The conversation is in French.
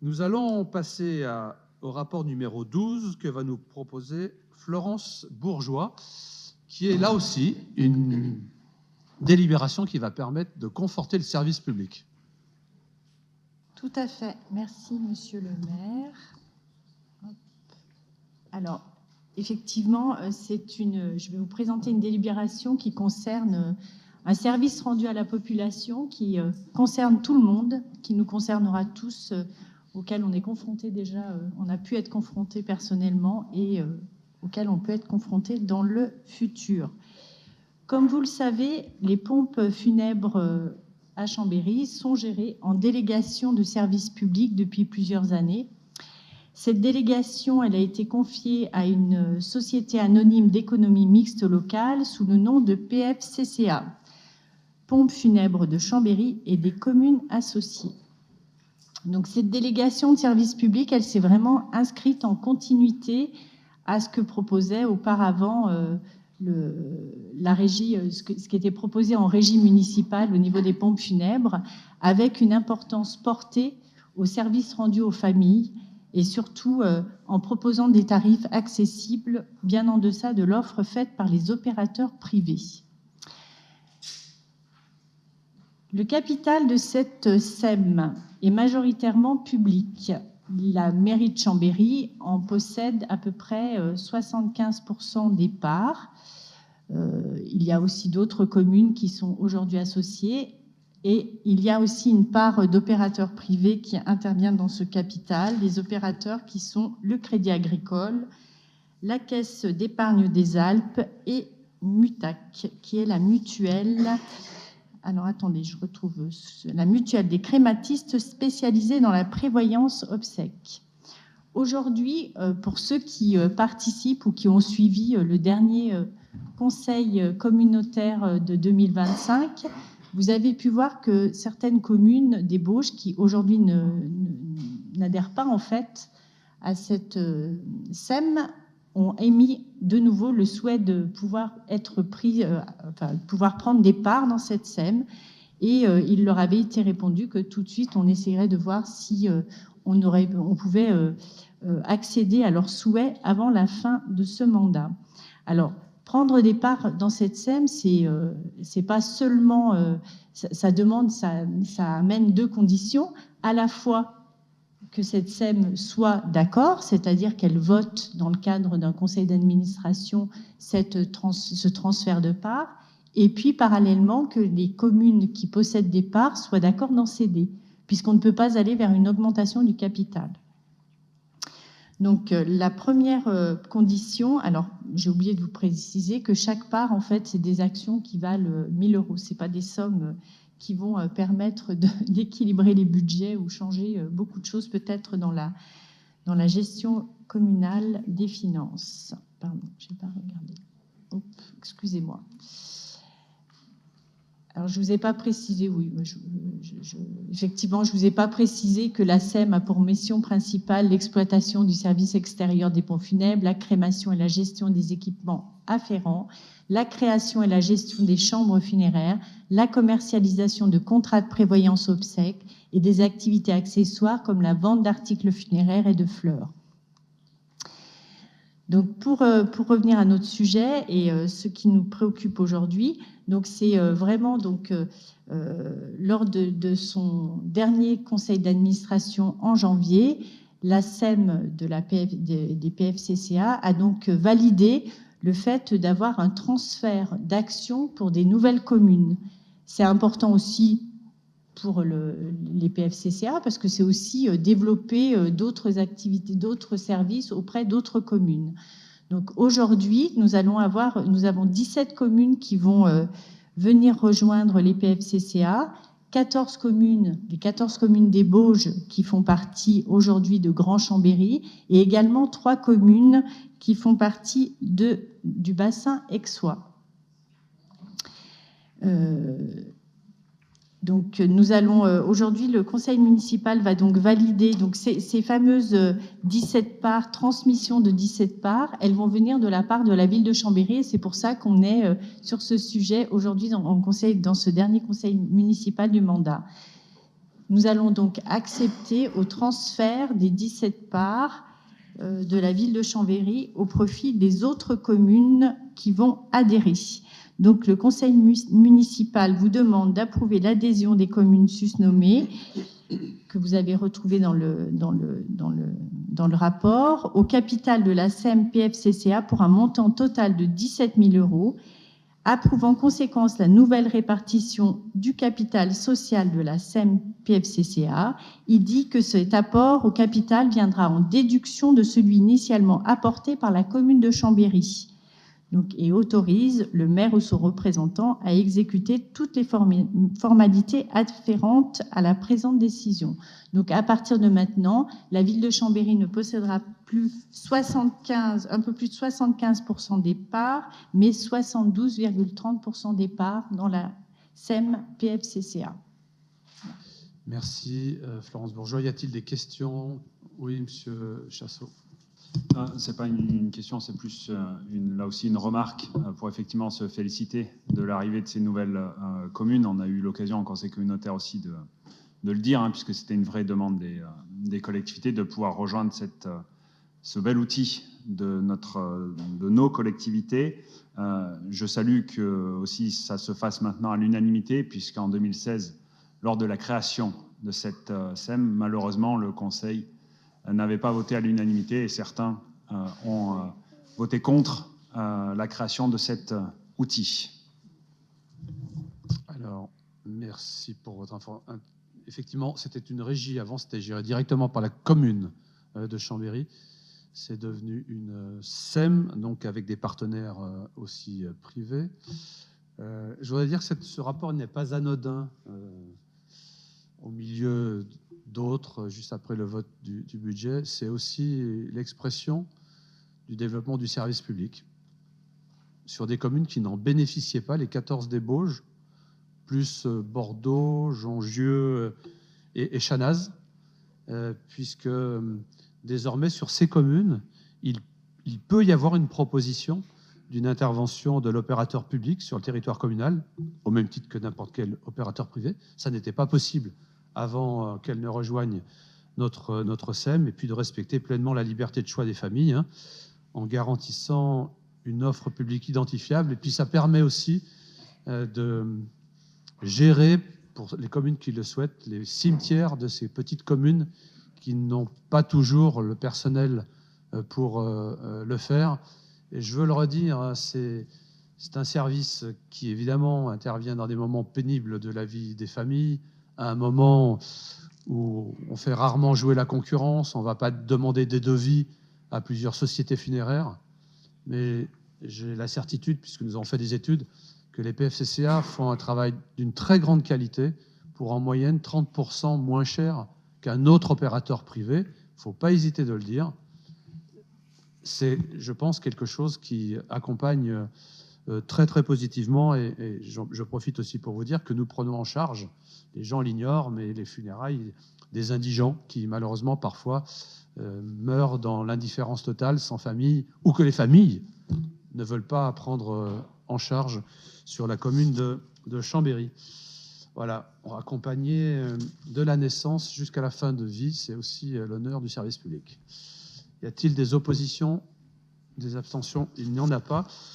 Nous allons passer au rapport numéro 12 que va nous proposer Florence Bourgeois, qui est là aussi une délibération qui va permettre de conforter le service public. Tout à fait. Merci, monsieur le maire. Hop. Alors, effectivement, je vais vous présenter une délibération qui concerne un service rendu à la population qui concerne tout le monde, qui nous concernera tous, auquel on est confronté déjà, on a pu être confronté personnellement et auquel on peut être confronté dans le futur. Comme vous le savez, les pompes funèbres à Chambéry sont gérées en délégation de service public depuis plusieurs années. Cette délégation, elle a été confiée à une société anonyme d'économie mixte locale sous le nom de PFCCA, Pompes funèbres de Chambéry et des communes associées. Donc cette délégation de service public, elle s'est vraiment inscrite en continuité à ce que proposait auparavant la régie, ce qui était proposé en régie municipale au niveau des pompes funèbres, avec une importance portée aux services rendus aux familles et surtout en proposant des tarifs accessibles bien en deçà de l'offre faite par les opérateurs privés. Le capital de cette SEM est majoritairement public. La mairie de Chambéry en possède à peu près 75% des parts. Il y a aussi d'autres communes qui sont aujourd'hui associées et il y a aussi une part d'opérateurs privés qui interviennent dans ce capital, des opérateurs qui sont le Crédit Agricole, la Caisse d'épargne des Alpes et Mutac, qui est la mutuelle. Alors attendez, je retrouve la mutuelle des crématistes spécialisés dans la prévoyance obsèques. Aujourd'hui, pour ceux qui participent ou qui ont suivi le dernier conseil communautaire de 2025, vous avez pu voir que certaines communes des Bauges qui aujourd'hui n'adhèrent pas en fait à cette SEM ont émis de nouveau le souhait de pouvoir être pris, pouvoir prendre des parts dans cette SEM. Et il leur avait été répondu que tout de suite, on essaierait de voir si on pouvait accéder à leurs souhaits avant la fin de ce mandat. Alors, prendre des parts dans cette SEM, c'est pas seulement, ça amène deux conditions, à la fois que cette SEM soit d'accord, c'est-à-dire qu'elle vote dans le cadre d'un conseil d'administration ce transfert de parts, et puis parallèlement que les communes qui possèdent des parts soient d'accord d'en céder, puisqu'on ne peut pas aller vers une augmentation du capital. Donc la première condition, alors j'ai oublié de vous préciser que chaque part, en fait, c'est des actions qui valent 1 000 €, ce n'est pas des sommes qui vont permettre d'équilibrer les budgets ou changer beaucoup de choses peut-être dans la gestion communale des finances. Pardon, je n'ai pas regardé. Excusez-moi. Alors, je ne vous ai pas précisé, oui, effectivement, je ne vous ai pas précisé que la SEM a pour mission principale l'exploitation du service extérieur des pompes funèbres, la crémation et la gestion des équipements afférents, la création et la gestion des chambres funéraires, la commercialisation de contrats de prévoyance obsèques et des activités accessoires comme la vente d'articles funéraires et de fleurs. Donc, pour revenir à notre sujet et ce qui nous préoccupe aujourd'hui, donc c'est vraiment donc lors de son dernier conseil d'administration en janvier, la SEM des PFCCA a donc validé le fait d'avoir un transfert d'actions pour des nouvelles communes. C'est important aussi pour les PFCCA parce que c'est aussi développer d'autres activités, d'autres services auprès d'autres communes. Donc aujourd'hui, nous avons 17 communes qui vont venir rejoindre les PFCCA, 14 communes, les 14 communes des Bauges qui font partie aujourd'hui de Grand Chambéry et également 3 communes qui font partie du bassin aixois. Donc, nous allons aujourd'hui, le conseil municipal va donc valider donc ces fameuses 17 parts, transmission de 17 parts, elles vont venir de la part de la ville de Chambéry et c'est pour ça qu'on est sur ce sujet aujourd'hui dans ce dernier conseil municipal du mandat. Nous allons donc accepter au transfert des 17 parts de la ville de Chambéry au profit des autres communes qui vont adhérer. Donc le conseil municipal vous demande d'approuver l'adhésion des communes susnommées que vous avez retrouvées dans le rapport au capital de la SEM PFCCA pour un montant total de 17 000 €. Approuve en conséquence la nouvelle répartition du capital social de la SEM PFCCA. Il dit que cet apport au capital viendra en déduction de celui initialement apporté par la commune de Chambéry. Donc, et autorise le maire ou son représentant à exécuter toutes les formalités afférentes à la présente décision. Donc, à partir de maintenant, la ville de Chambéry ne possédera plus un peu plus de 75% des parts, mais 72,30% des parts dans la SEM PFCCA. Merci, Florence Bourgeois. Y a-t-il des questions? Oui, Monsieur Chassot. Ce n'est pas une question, c'est plus là aussi une remarque pour effectivement se féliciter de l'arrivée de ces nouvelles communes. On a eu l'occasion en conseil communautaire aussi de le dire, puisque c'était une vraie demande des collectivités de pouvoir rejoindre ce bel outil de nos collectivités. Je salue que aussi ça se fasse maintenant à l'unanimité, puisqu'en 2016, lors de la création de cette SEM, malheureusement, le Conseil n'avaient pas voté à l'unanimité et certains ont voté contre la création de cet outil. Alors, merci pour votre information. Effectivement, c'était une régie avant, c'était géré directement par la commune de Chambéry. C'est devenu une SEM, donc avec des partenaires aussi privés. Je voudrais dire que ce rapport n'est pas anodin au milieu d'autres, juste après le vote du budget. C'est aussi l'expression du développement du service public sur des communes qui n'en bénéficiaient pas, les 14 des Bauges, plus Bordeaux, Jongieu et Chanaz, puisque désormais, sur ces communes, il peut y avoir une proposition d'une intervention de l'opérateur public sur le territoire communal, au même titre que n'importe quel opérateur privé. Ça n'était pas possible avant qu'elle ne rejoigne notre SEM, et puis de respecter pleinement la liberté de choix des familles, en garantissant une offre publique identifiable. Et puis ça permet aussi de gérer, pour les communes qui le souhaitent, les cimetières de ces petites communes qui n'ont pas toujours le personnel pour le faire. Et je veux le redire, c'est un service qui évidemment intervient dans des moments pénibles de la vie des familles, à un moment où on fait rarement jouer la concurrence, on ne va pas demander des devis à plusieurs sociétés funéraires, mais j'ai la certitude, puisque nous avons fait des études, que les PFCCA font un travail d'une très grande qualité pour en moyenne 30% moins cher qu'un autre opérateur privé. Il ne faut pas hésiter de le dire. C'est, je pense, quelque chose qui accompagne très très positivement, et je profite aussi pour vous dire que nous prenons en charge, les gens l'ignorent, mais les funérailles des indigents qui malheureusement parfois meurent dans l'indifférence totale, sans famille, ou que les familles ne veulent pas prendre en charge sur la commune de Chambéry. Voilà, accompagner de la naissance jusqu'à la fin de vie, c'est aussi l'honneur du service public. Y a-t-il des oppositions, des abstentions? Il n'y en a pas.